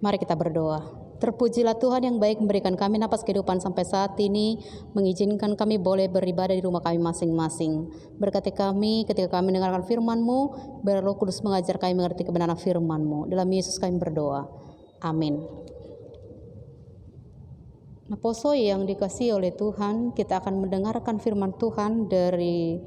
Mari kita berdoa. Terpujilah Tuhan yang baik memberikan kami napas kehidupan sampai saat ini, mengizinkan kami boleh beribadah di rumah kami masing-masing. Berkati kami ketika kami mendengarkan firman-Mu, biar Roh Kudus mengajar kami mengerti kebenaran firman-Mu. Dalam Yesus kami berdoa. Amin. Nah, poso yang dikasihi oleh Tuhan, kita akan mendengarkan firman Tuhan dari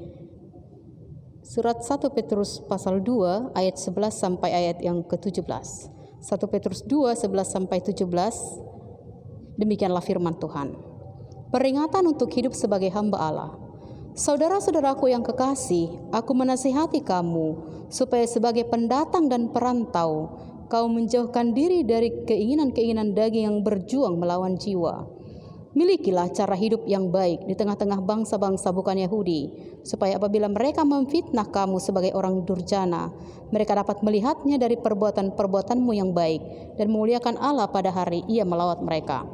surat 1 Petrus pasal 2 ayat 11 sampai ayat yang ke-17. 1 Petrus 2, 11 sampai 17. Demikianlah firman Tuhan. Peringatan untuk hidup sebagai hamba Allah. Saudara-saudaraku yang kekasih, aku menasihati kamu supaya sebagai pendatang dan perantau, kau menjauhkan diri dari keinginan-keinginan daging yang berjuang melawan jiwa. Milikilah cara hidup yang baik di tengah-tengah bangsa-bangsa bukan Yahudi, supaya apabila mereka memfitnah kamu sebagai orang durjana, mereka dapat melihatnya dari perbuatan-perbuatanmu yang baik dan memuliakan Allah pada hari Ia melawat mereka.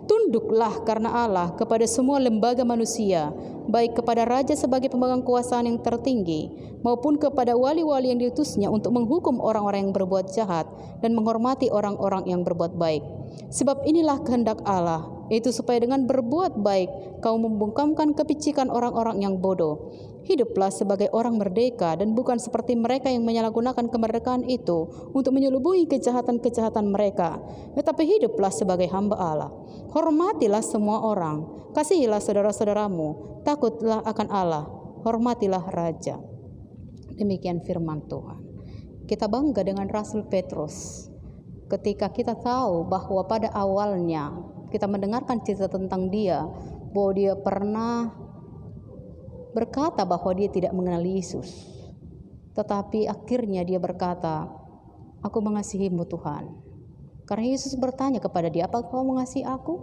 Tunduklah karena Allah kepada semua lembaga manusia, baik kepada raja sebagai pemegang kekuasaan yang tertinggi, maupun kepada wali-wali yang diutusnya untuk menghukum orang-orang yang berbuat jahat dan menghormati orang-orang yang berbuat baik. Sebab inilah kehendak Allah, yaitu supaya dengan berbuat baik kau membungkamkan kepicikan orang-orang yang bodoh. Hiduplah sebagai orang merdeka dan bukan seperti mereka yang menyalahgunakan kemerdekaan itu untuk menyelubungi kejahatan-kejahatan mereka, tetapi hiduplah sebagai hamba Allah. Hormatilah semua orang, kasihilah saudara-saudaramu, takutlah akan Allah, hormatilah raja. Demikian firman Tuhan. Kita bangga dengan Rasul Petrus ketika kita tahu bahwa pada awalnya kita mendengarkan cerita tentang dia, bahwa dia pernah berkata bahwa dia tidak mengenal Yesus. Tetapi akhirnya dia berkata, aku mengasihimu Tuhan. Karena Yesus bertanya kepada dia, apa kau mengasihi aku?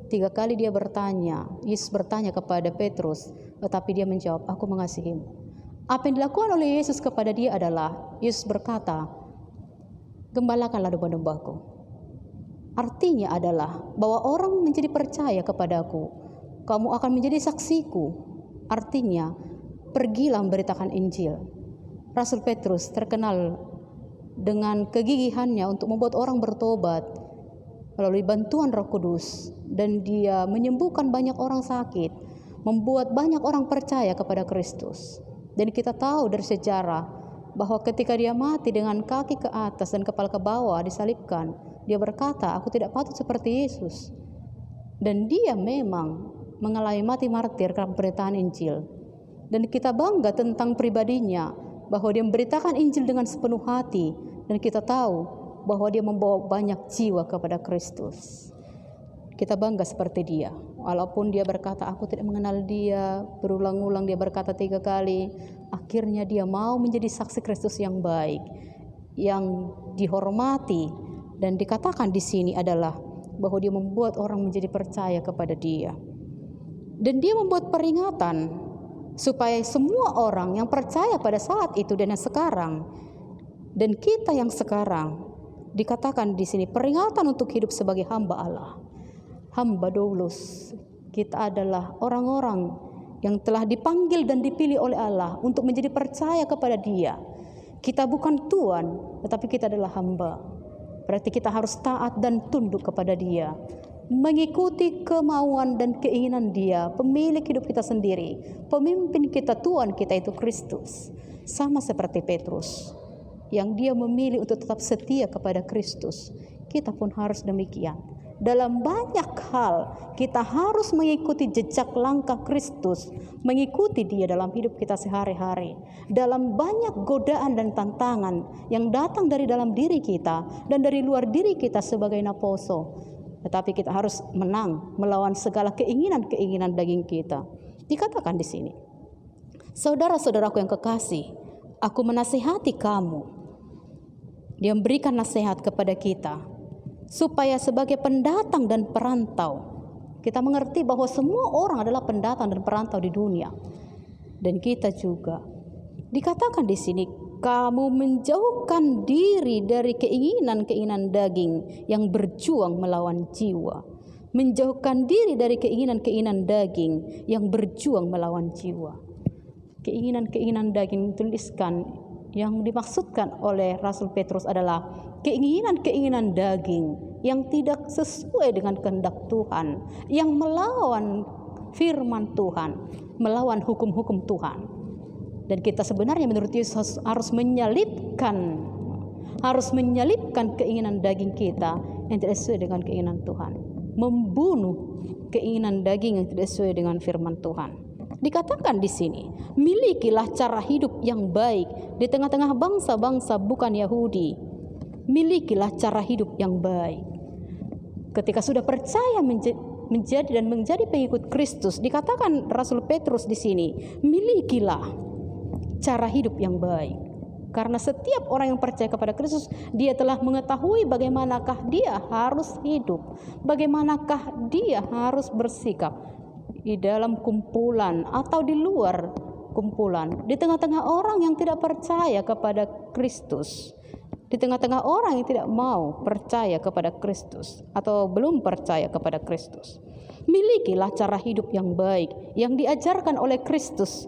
3 kali dia bertanya, Yesus bertanya kepada Petrus, tetapi dia menjawab, aku mengasihimu. Apa yang dilakukan oleh Yesus kepada dia adalah, Yesus berkata, gembalakanlah domba-dombaku. Artinya adalah bahwa orang menjadi percaya kepadaku, kamu akan menjadi saksiku. Artinya, pergilah memberitakan Injil. Rasul Petrus terkenal dengan kegigihannya untuk membuat orang bertobat melalui bantuan Roh Kudus, dan dia menyembuhkan banyak orang sakit, membuat banyak orang percaya kepada Kristus. Dan kita tahu dari sejarah bahwa ketika dia mati dengan kaki ke atas dan kepala ke bawah disalibkan, dia berkata, aku tidak patut seperti Yesus. Dan dia memang mengalami mati martir karena pemberitaan Injil. Dan kita bangga tentang pribadinya, bahwa dia memberitakan Injil dengan sepenuh hati, dan kita tahu bahwa dia membawa banyak jiwa kepada Kristus. Kita bangga seperti dia. Walaupun dia berkata, aku tidak mengenal dia, berulang-ulang dia berkata 3 kali, akhirnya dia mau menjadi saksi Kristus yang baik, yang dihormati, dan dikatakan di sini adalah bahwa dia membuat orang menjadi percaya kepada dia. Dan dia membuat peringatan supaya semua orang yang percaya pada saat itu dan yang sekarang, dan kita yang sekarang, dikatakan di sini peringatan untuk hidup sebagai hamba Allah, hamba doulos. Kita adalah orang-orang yang telah dipanggil dan dipilih oleh Allah untuk menjadi percaya kepada Dia. Kita bukan tuan, tetapi kita adalah hamba. Berarti kita harus taat dan tunduk kepada Dia, mengikuti kemauan dan keinginan Dia, pemilik hidup kita sendiri, pemimpin kita, Tuhan kita itu Kristus. Sama seperti Petrus, yang dia memilih untuk tetap setia kepada Kristus. Kita pun harus demikian. Dalam banyak hal kita harus mengikuti jejak langkah Kristus, mengikuti Dia dalam hidup kita sehari-hari. Dalam banyak godaan dan tantangan yang datang dari dalam diri kita dan dari luar diri kita sebagai naposo, tetapi kita harus menang melawan segala keinginan-keinginan daging kita. Dikatakan di sini, saudara-saudaraku yang kekasih, aku menasihati kamu. Dia memberikan nasihat kepada kita supaya sebagai pendatang dan perantau, kita mengerti bahwa semua orang adalah pendatang dan perantau di dunia, dan kita juga. Dikatakan di sini, kamu menjauhkan diri dari keinginan-keinginan daging yang berjuang melawan jiwa. Menjauhkan diri dari keinginan-keinginan daging yang berjuang melawan jiwa. Keinginan-keinginan daging dituliskan, yang dimaksudkan oleh Rasul Petrus adalah keinginan-keinginan daging yang tidak sesuai dengan kehendak Tuhan, yang melawan firman Tuhan, melawan hukum-hukum Tuhan. Dan kita sebenarnya menurut Yesus harus menyalibkan keinginan daging kita yang tidak sesuai dengan keinginan Tuhan, membunuh keinginan daging yang tidak sesuai dengan firman Tuhan. Dikatakan di sini, milikilah cara hidup yang baik di tengah-tengah bangsa-bangsa bukan Yahudi. Milikilah cara hidup yang baik. Ketika sudah percaya menjadi pengikut Kristus, dikatakan Rasul Petrus di sini, milikilah cara hidup yang baik. Karena setiap orang yang percaya kepada Kristus, dia telah mengetahui bagaimanakah dia harus hidup, bagaimanakah dia harus bersikap di dalam kumpulan atau di luar kumpulan, di tengah-tengah orang yang tidak percaya kepada Kristus, di tengah-tengah orang yang tidak mau percaya kepada Kristus atau belum percaya kepada Kristus. Milikilah cara hidup yang baik yang diajarkan oleh Kristus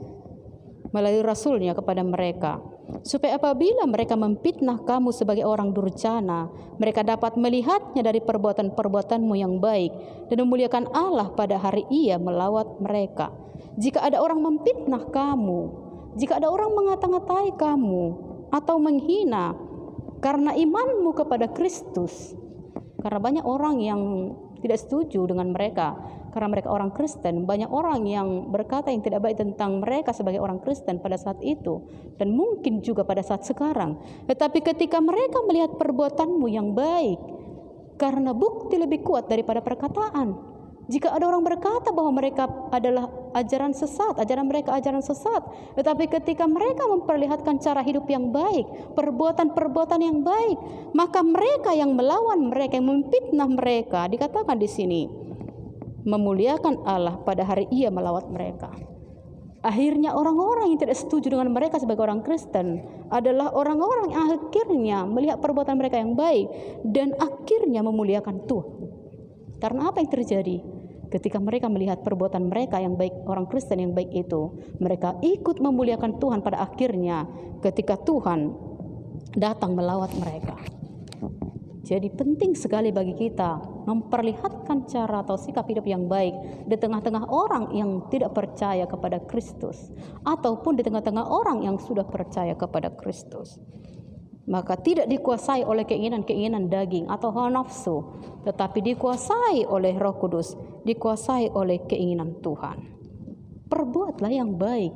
melalui Rasulnya kepada mereka, supaya apabila mereka memfitnah kamu sebagai orang durjana, mereka dapat melihatnya dari perbuatan-perbuatanmu yang baik dan memuliakan Allah pada hari Ia melawat mereka. Jika ada orang memfitnah kamu, jika ada orang mengata-ngatai kamu atau menghina karena imanmu kepada Kristus, karena banyak orang yang tidak setuju dengan mereka karena mereka orang Kristen, banyak orang yang berkata yang tidak baik tentang mereka sebagai orang Kristen pada saat itu, dan mungkin juga pada saat sekarang. Tetapi ketika mereka melihat perbuatanmu yang baik, karena bukti lebih kuat daripada perkataan. Jika ada orang berkata bahwa mereka adalah ajaran sesat, ajaran mereka ajaran sesat, tetapi ketika mereka memperlihatkan cara hidup yang baik, perbuatan-perbuatan yang baik, maka mereka yang melawan mereka, yang memfitnah mereka, dikatakan di sini, memuliakan Allah pada hari Ia melawat mereka. Akhirnya orang-orang yang tidak setuju dengan mereka sebagai orang Kristen adalah orang-orang yang akhirnya melihat perbuatan mereka yang baik dan akhirnya memuliakan Tuhan. Karena apa yang terjadi? Ketika mereka melihat perbuatan mereka yang baik, orang Kristen yang baik itu, mereka ikut memuliakan Tuhan pada akhirnya ketika Tuhan datang melawat mereka. Jadi penting sekali bagi kita memperlihatkan cara atau sikap hidup yang baik di tengah-tengah orang yang tidak percaya kepada Kristus, ataupun di tengah-tengah orang yang sudah percaya kepada Kristus. Maka tidak dikuasai oleh keinginan-keinginan daging atau hawa nafsu, tetapi dikuasai oleh Roh Kudus, dikuasai oleh keinginan Tuhan. Perbuatlah yang baik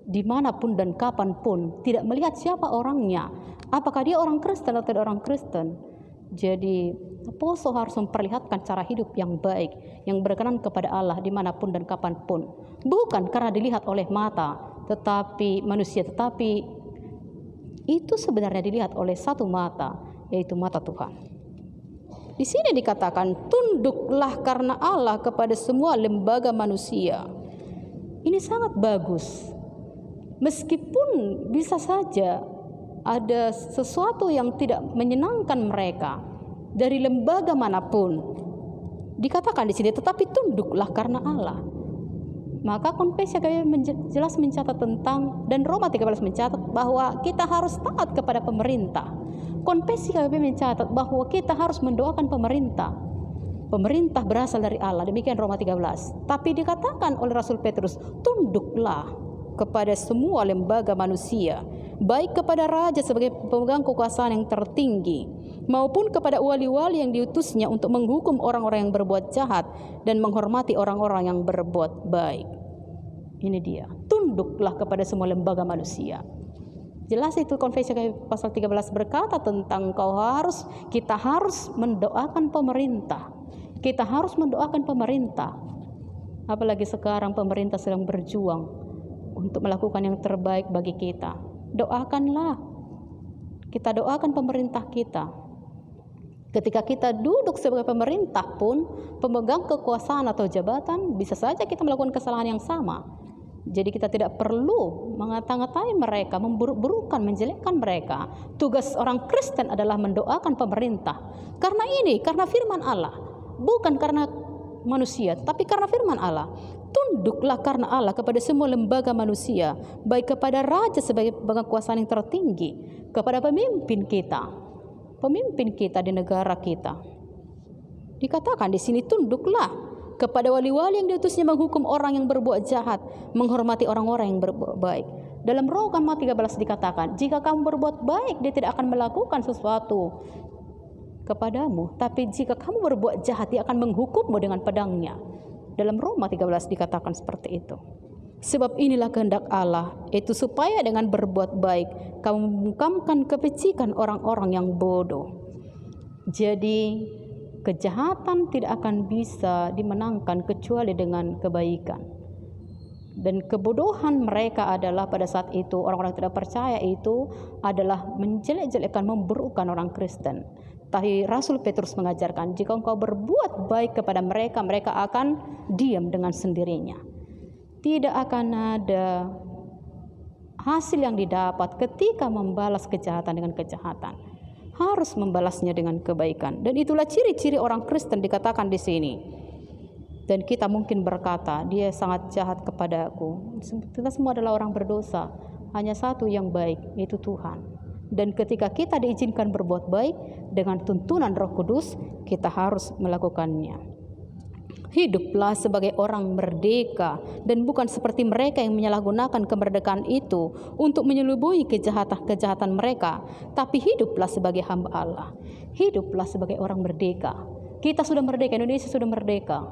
dimanapun dan kapanpun, tidak melihat siapa orangnya, apakah dia orang Kristen atau tidak orang Kristen. Jadi apostle harus memperlihatkan cara hidup yang baik, yang berkenan kepada Allah dimanapun dan kapanpun, bukan karena dilihat oleh mata, tetapi manusia, tetapi itu sebenarnya dilihat oleh satu mata, yaitu mata Tuhan. Di sini dikatakan, tunduklah karena Allah kepada semua lembaga manusia. Ini sangat bagus. Meskipun bisa saja ada sesuatu yang tidak menyenangkan mereka dari lembaga manapun, dikatakan di sini, tetapi tunduklah karena Allah. Maka Konfesi Agama jelas mencatat tentang, dan Roma 13 mencatat bahwa kita harus taat kepada pemerintah. Konfesi Agama mencatat bahwa kita harus mendoakan pemerintah. Pemerintah berasal dari Allah, demikian Roma 13. Tapi dikatakan oleh Rasul Petrus, tunduklah kepada semua lembaga manusia, baik kepada raja sebagai pemegang kekuasaan yang tertinggi, maupun kepada wali-wali yang diutusnya untuk menghukum orang-orang yang berbuat jahat dan menghormati orang-orang yang berbuat baik. Ini dia, tunduklah kepada semua lembaga manusia. Jelas itu Konfesi pasal 13 berkata tentang kita harus mendoakan pemerintah. Kita harus mendoakan pemerintah. Apalagi sekarang pemerintah sedang berjuang untuk melakukan yang terbaik bagi kita. Doakanlah. Kita doakan pemerintah kita. Ketika kita duduk sebagai pemerintah pun, pemegang kekuasaan atau jabatan, bisa saja kita melakukan kesalahan yang sama. Jadi kita tidak perlu mengata-ngatai mereka, memburuk-burukan, menjelekkan mereka. Tugas orang Kristen adalah mendoakan pemerintah. Karena firman Allah. Bukan karena manusia, tapi karena firman Allah. Tunduklah karena Allah kepada semua lembaga manusia, baik kepada raja sebagai pemegang kekuasaan yang tertinggi, kepada pemimpin kita di negara kita. Dikatakan di sini, tunduklah kepada wali-wali yang diutusnya menghukum orang yang berbuat jahat, menghormati orang-orang yang berbuat baik. Dalam Roma 13 dikatakan, jika kamu berbuat baik, dia tidak akan melakukan sesuatu kepadamu, tapi jika kamu berbuat jahat, dia akan menghukummu dengan pedangnya. Dalam Roma 13 dikatakan seperti itu. Sebab inilah kehendak Allah, itu supaya dengan berbuat baik kamu membungkamkan kepecikan orang-orang yang bodoh. Jadi kejahatan tidak akan bisa dimenangkan kecuali dengan kebaikan. Dan kebodohan mereka adalah pada saat itu, orang-orang tidak percaya itu adalah menjelek-jelekkan, memburukkan orang Kristen. Tapi Rasul Petrus mengajarkan, jika engkau berbuat baik kepada mereka, mereka akan diam dengan sendirinya. Tidak akan ada hasil yang didapat ketika membalas kejahatan dengan kejahatan. Harus membalasnya dengan kebaikan. Dan itulah ciri-ciri orang Kristen dikatakan di sini. Dan kita mungkin berkata, dia sangat jahat kepadaku. Kita semua adalah orang berdosa. Hanya satu yang baik, yaitu Tuhan. Dan ketika kita diizinkan berbuat baik dengan tuntunan Roh Kudus, kita harus melakukannya. Hiduplah sebagai orang merdeka dan bukan seperti mereka yang menyalahgunakan kemerdekaan itu untuk menyelubungi kejahatan mereka, tapi hiduplah sebagai hamba Allah. Hiduplah sebagai orang merdeka. Kita sudah merdeka, Indonesia sudah merdeka.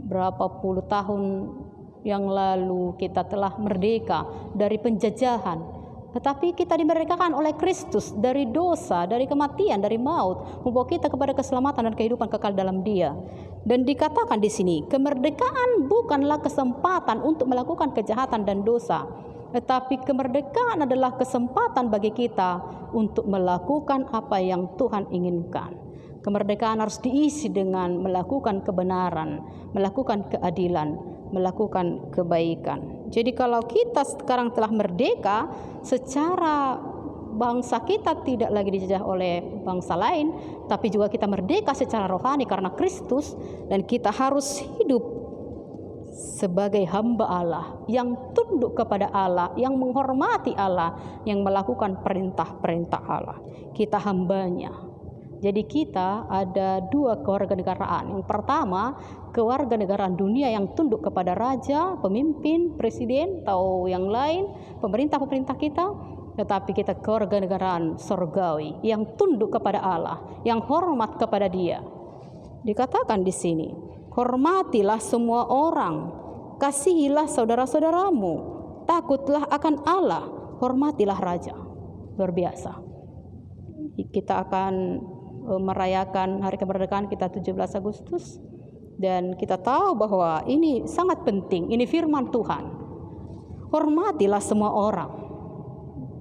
Berapa puluh tahun yang lalu kita telah merdeka dari penjajahan. Tetapi kita dimerdekakan oleh Kristus dari dosa, dari kematian, dari maut, membawa kita kepada keselamatan dan kehidupan kekal dalam Dia. Dan dikatakan di sini, kemerdekaan bukanlah kesempatan untuk melakukan kejahatan dan dosa, tetapi kemerdekaan adalah kesempatan bagi kita untuk melakukan apa yang Tuhan inginkan. Kemerdekaan harus diisi dengan melakukan kebenaran, melakukan keadilan, melakukan kebaikan. Jadi kalau kita sekarang telah merdeka, secara bangsa kita tidak lagi dijajah oleh bangsa lain, tapi juga kita merdeka secara rohani karena Kristus, dan kita harus hidup sebagai hamba Allah yang tunduk kepada Allah, yang menghormati Allah, yang melakukan perintah-perintah Allah. Kita hambanya. Jadi kita ada dua kewarganegaraan. Yang pertama, kewarganegaraan dunia yang tunduk kepada raja, pemimpin, presiden, atau yang lain, pemerintah-pemerintah kita. Tetapi kita kewarganegaraan surgawi yang tunduk kepada Allah, yang hormat kepada Dia. Dikatakan di sini, hormatilah semua orang, kasihilah saudara-saudaramu, takutlah akan Allah, hormatilah raja. Luar biasa. Kita akan merayakan hari kemerdekaan kita 17 Agustus, dan kita tahu bahwa ini sangat penting, ini firman Tuhan. Hormatilah semua orang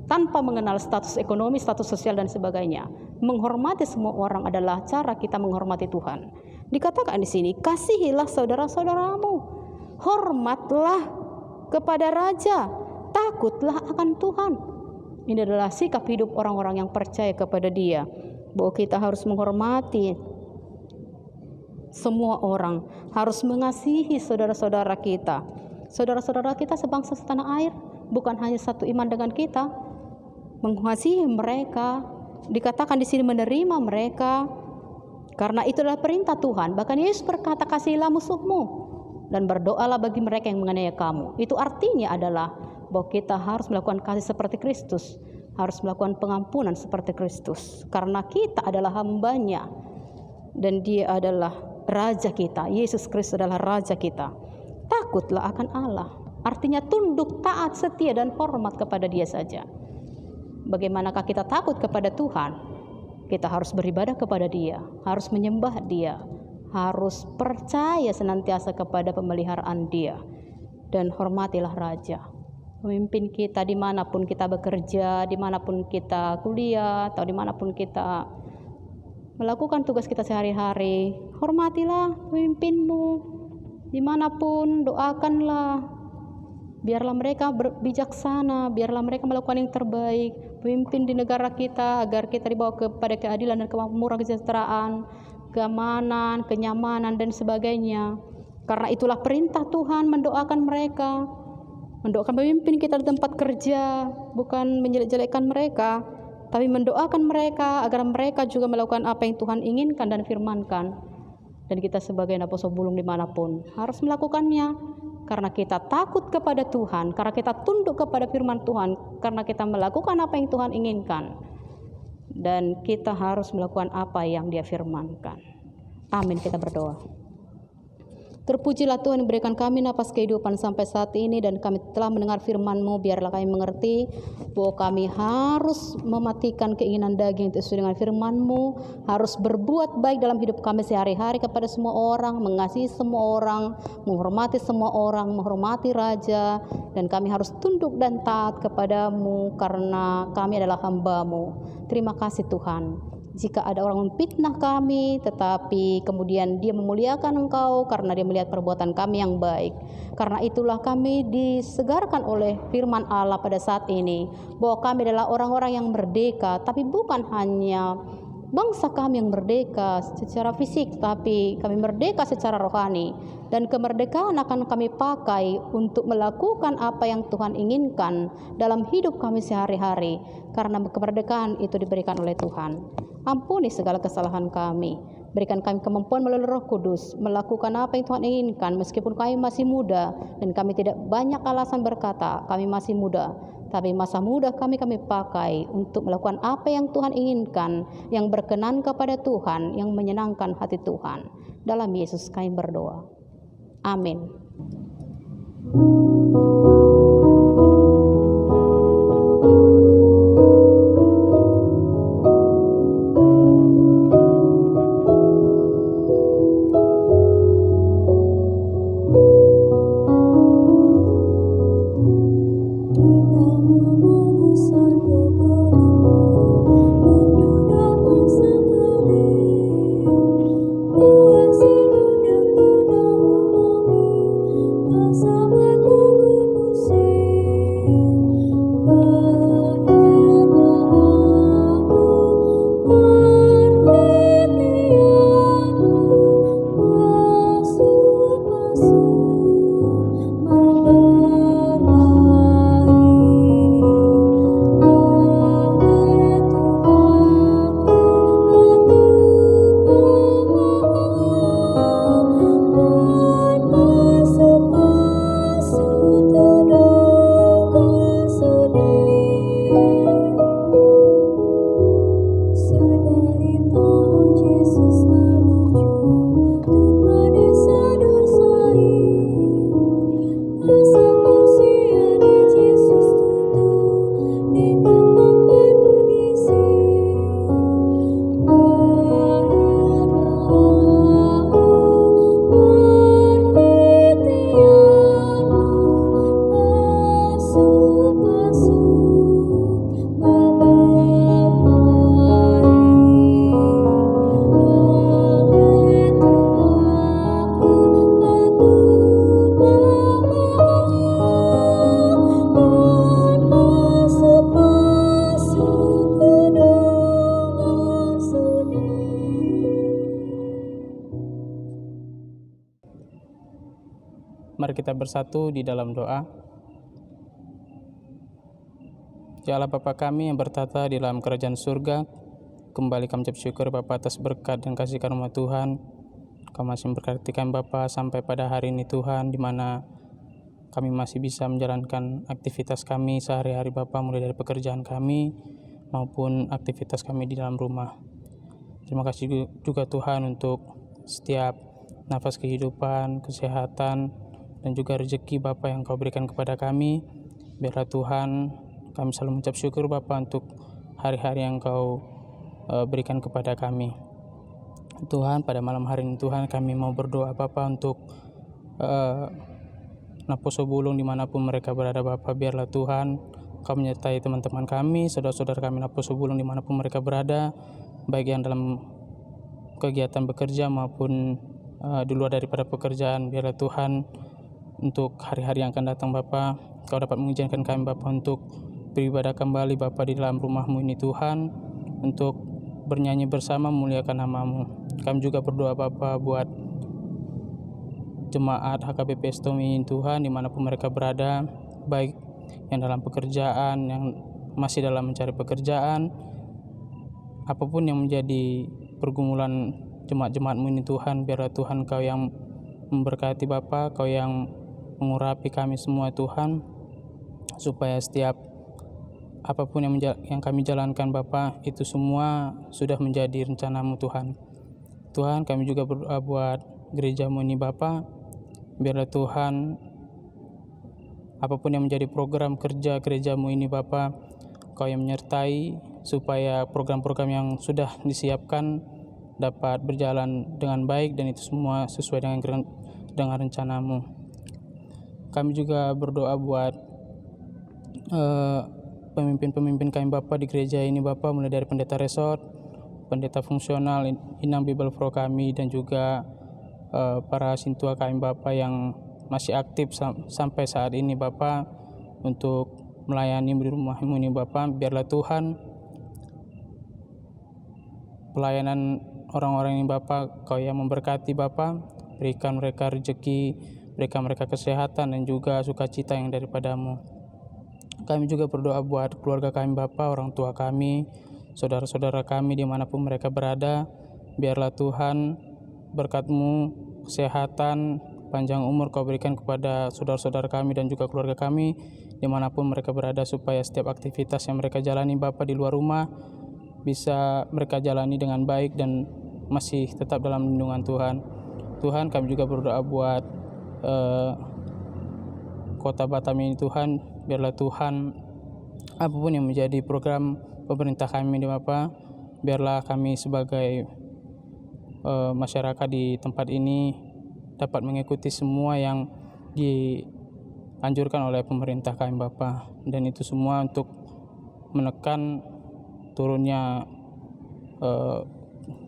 tanpa mengenal status ekonomi, status sosial dan sebagainya. Menghormati semua orang adalah cara kita menghormati Tuhan. Dikatakan di sini, kasihilah saudara-saudaramu, hormatlah kepada raja, takutlah akan Tuhan. Ini adalah sikap hidup orang-orang yang percaya kepada Dia, bahwa kita harus menghormati semua orang, harus mengasihi saudara-saudara kita. Saudara-saudara kita sebangsa setanah air, bukan hanya satu iman dengan kita. Mengasihi mereka, dikatakan di sini menerima mereka, karena itu adalah perintah Tuhan. Bahkan Yesus berkata, kasihilah musuhmu dan berdoalah bagi mereka yang menganiaya kamu. Itu artinya adalah bahwa kita harus melakukan kasih seperti Kristus, harus melakukan pengampunan seperti Kristus, karena kita adalah hambanya dan Dia adalah Raja kita. Yesus Kristus adalah Raja kita. Takutlah akan Allah, artinya tunduk, taat, setia dan hormat kepada Dia saja. Bagaimanakah kita takut kepada Tuhan? Kita harus beribadah kepada Dia, harus menyembah Dia, harus percaya senantiasa kepada pemeliharaan Dia, dan hormatilah Raja. Pemimpin kita dimanapun kita bekerja, dimanapun kita kuliah, atau dimanapun kita melakukan tugas kita sehari-hari, hormatilah pemimpinmu. Dimanapun, doakanlah, biarlah mereka bijaksana, biarlah mereka melakukan yang terbaik. Pemimpin di negara kita, agar kita dibawa kepada keadilan dan kemakmuran, kesejahteraan, keamanan, kenyamanan dan sebagainya. Karena itulah perintah Tuhan, mendoakan mereka, mendoakan pemimpin kita di tempat kerja, bukan menjelek-jelekkan mereka, tapi mendoakan mereka agar mereka juga melakukan apa yang Tuhan inginkan dan firmankan. Dan kita sebagai apostol bulung dimanapun harus melakukannya, karena kita takut kepada Tuhan, karena kita tunduk kepada firman Tuhan, karena kita melakukan apa yang Tuhan inginkan, dan kita harus melakukan apa yang Dia firmankan. Amin. Kita berdoa. Terpujilah Tuhan yang berikan kami napas kehidupan sampai saat ini, dan kami telah mendengar firman-Mu. Biarlah kami mengerti bahwa kami harus mematikan keinginan daging sesuai dengan firman-Mu, harus berbuat baik dalam hidup kami sehari-hari kepada semua orang, mengasihi semua orang, menghormati semua orang, menghormati Raja, dan kami harus tunduk dan taat kepada-Mu karena kami adalah hamba-Mu. Terima kasih Tuhan. Jika ada orang memfitnah kami, tetapi kemudian dia memuliakan Engkau karena dia melihat perbuatan kami yang baik. Karena itulah kami disegarkan oleh firman Allah pada saat ini, bahwa kami adalah orang-orang yang merdeka, tapi bukan hanya bangsa kami yang merdeka secara fisik, tapi kami merdeka secara rohani. Dan kemerdekaan akan kami pakai untuk melakukan apa yang Tuhan inginkan dalam hidup kami sehari-hari, karena kemerdekaan itu diberikan oleh Tuhan. Ampuni segala kesalahan kami, berikan kami kemampuan melalui Roh Kudus melakukan apa yang Tuhan inginkan, meskipun kami masih muda dan kami tidak banyak alasan berkata kami masih muda, tapi masa muda kami pakai untuk melakukan apa yang Tuhan inginkan, yang berkenan kepada Tuhan, yang menyenangkan hati Tuhan. Dalam Yesus kami berdoa. Amin. Sahabatku bersatu di dalam doa. Ya Allah Bapa kami yang bertata di dalam kerajaan surga, kembali kami ucap syukur Bapa atas berkat dan kasih karunia Tuhan. Kau masih memberkati kami Bapa sampai pada hari ini Tuhan, di mana kami masih bisa menjalankan aktivitas kami sehari-hari Bapa, mulai dari pekerjaan kami maupun aktivitas kami di dalam rumah. Terima kasih juga Tuhan untuk setiap nafas kehidupan, kesehatan, dan juga rezeki Bapa yang Kau berikan kepada kami. Biarlah Tuhan kami selalu mengucap syukur Bapa untuk hari-hari yang Kau berikan kepada kami. Tuhan, pada malam hari ini Tuhan kami mau berdoa Bapa untuk Naposo Bulung dimanapun mereka berada Bapa. Biarlah Tuhan Kau menyertai teman-teman kami, saudara-saudara kami Naposo Bulung dimanapun mereka berada, baik yang dalam kegiatan bekerja maupun di luar daripada pekerjaan. Biarlah Tuhan untuk hari-hari yang akan datang Bapa, Kau dapat mengizinkan kami Bapa untuk beribadah kembali Bapa di dalam rumah-Mu ini Tuhan, untuk bernyanyi bersama memuliakan nama-Mu. Kami juga berdoa Bapa buat jemaat HKBP Estomi Tuhan dimanapun mereka berada, baik yang dalam pekerjaan, yang masih dalam mencari pekerjaan, apapun yang menjadi pergumulan jemaat-jemaat-Mu ini Tuhan. Biarlah Tuhan Kau yang memberkati Bapa, Kau yang mengurapi kami semua Tuhan, supaya setiap apapun yang kami jalankan Bapa, itu semua sudah menjadi rencana-Mu Tuhan. Tuhan, kami juga berdoa buat gereja-Mu ini Bapa. Biarlah Tuhan apapun yang menjadi program kerja gereja-Mu ini Bapa, Kau yang menyertai supaya program-program yang sudah disiapkan dapat berjalan dengan baik dan itu semua sesuai dengan rencana-Mu. Kami juga berdoa buat pemimpin-pemimpin kami Bapa di gereja ini Bapa, mulai dari pendeta resort, pendeta fungsional, inang Bible Pro kami, dan juga para sintua kami Bapa yang masih aktif sampai saat ini Bapa untuk melayani di rumah-Mu ini Bapa. Biarlah Tuhan pelayanan orang-orang ini Bapa, Kau yang memberkati Bapa, berikan mereka rezeki, berikan mereka kesehatan dan juga sukacita yang daripada-Mu. Kami juga berdoa buat keluarga kami Bapa, orang tua kami, saudara-saudara kami dimanapun mereka berada. Biarlah Tuhan berkat-Mu, kesehatan, panjang umur Kau berikan kepada saudara-saudara kami dan juga keluarga kami dimanapun mereka berada, supaya setiap aktivitas yang mereka jalani Bapa di luar rumah bisa mereka jalani dengan baik dan masih tetap dalam lindungan Tuhan. Tuhan, kami juga berdoa buat Kota Batam ini Tuhan. Biarlah Tuhan apapun yang menjadi program pemerintah kami ini Bapa, biarlah kami sebagai masyarakat di tempat ini dapat mengikuti semua yang dianjurkan oleh pemerintah kami Bapa, dan itu semua untuk menekan turunnya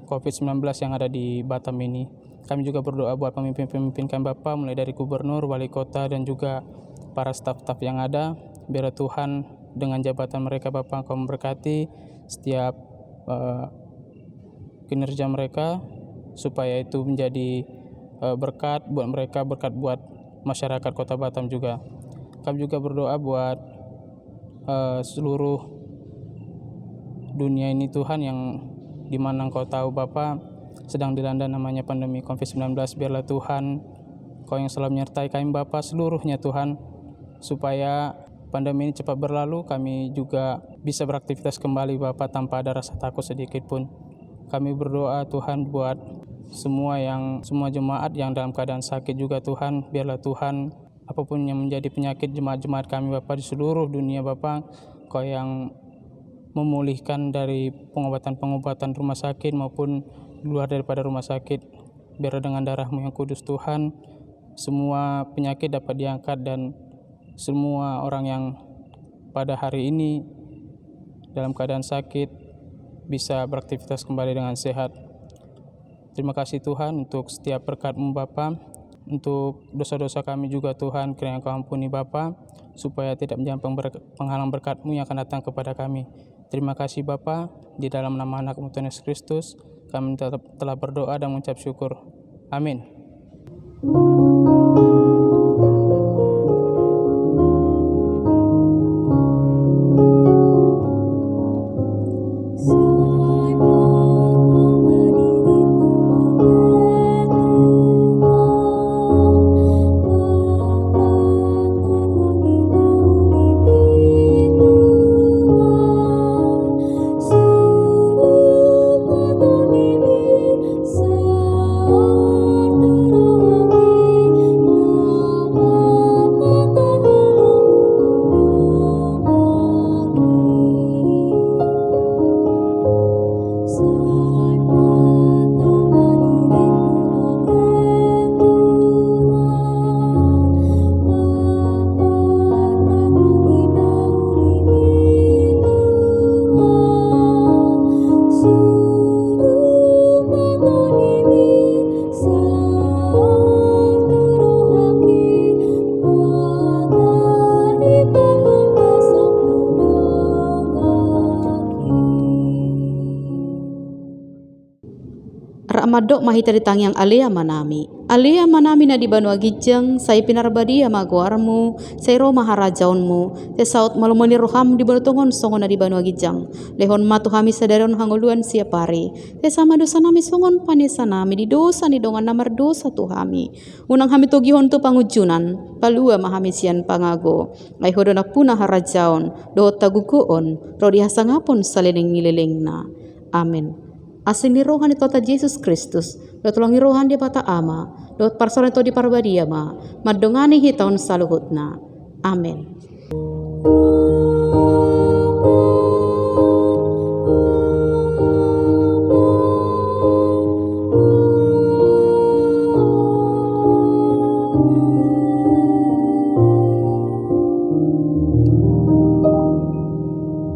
COVID-19 yang ada di Batam ini. Kami juga berdoa buat pemimpin-pemimpin kami Bapa, mulai dari gubernur, wali kota, dan juga para staf-staf yang ada. Biar Tuhan dengan jabatan mereka Bapa Kau memberkati setiap kinerja mereka, supaya itu menjadi berkat buat mereka, berkat buat masyarakat Kota Batam juga. Kami juga berdoa buat seluruh dunia ini Tuhan, yang dimana Engkau tahu Bapa sedang dilanda namanya pandemi COVID-19. Biarlah Tuhan Kau yang selalu menyertai kami Bapa seluruhnya Tuhan, supaya pandemi ini cepat berlalu, kami juga bisa beraktivitas kembali Bapa tanpa ada rasa takut sedikit pun. Kami berdoa Tuhan buat semua jemaat yang dalam keadaan sakit juga Tuhan. Biarlah Tuhan apapun yang menjadi penyakit jemaat-jemaat kami Bapa di seluruh dunia Bapa, Kau yang memulihkan dari pengobatan-pengobatan rumah sakit maupun luar daripada rumah sakit. Biar dengan darah-Mu yang kudus Tuhan, semua penyakit dapat diangkat dan semua orang yang pada hari ini dalam keadaan sakit bisa beraktivitas kembali dengan sehat. Terima kasih Tuhan untuk setiap berkat-Mu Bapa. Untuk dosa-dosa kami juga Tuhan, kiranya Kau ampuni Bapa, supaya tidak menjadi penghalang berkat-Mu yang akan datang kepada kami. Terima kasih Bapa, di dalam nama anak-Mu Tuhan Yesus Kristus kami telah berdoa dan mengucap syukur. Amin. madok mahita ditang yang alia manami na di banua gijang sai pinarbadia maguarmu sai ro maharajaunmu te saut malumoni roham di balotongon songon na di banua gijang lehon matu hami sadaron hangoluan siapari te sama dosa nami songon panesa nami di dosa ni dongan namar dosa tu hami unang hami togihon tu pangujunan palua mahami sian pangago ai hodona puna harajaun do tagugoon ro dihasangapon saleneng ngilelengna. Amin. Asin ni rohan itu Yesus Kristus, dot tulungi rohan dia bata ama, dot parsoran itu di parbadia ma, madongani hitaun saluhutna. Amin.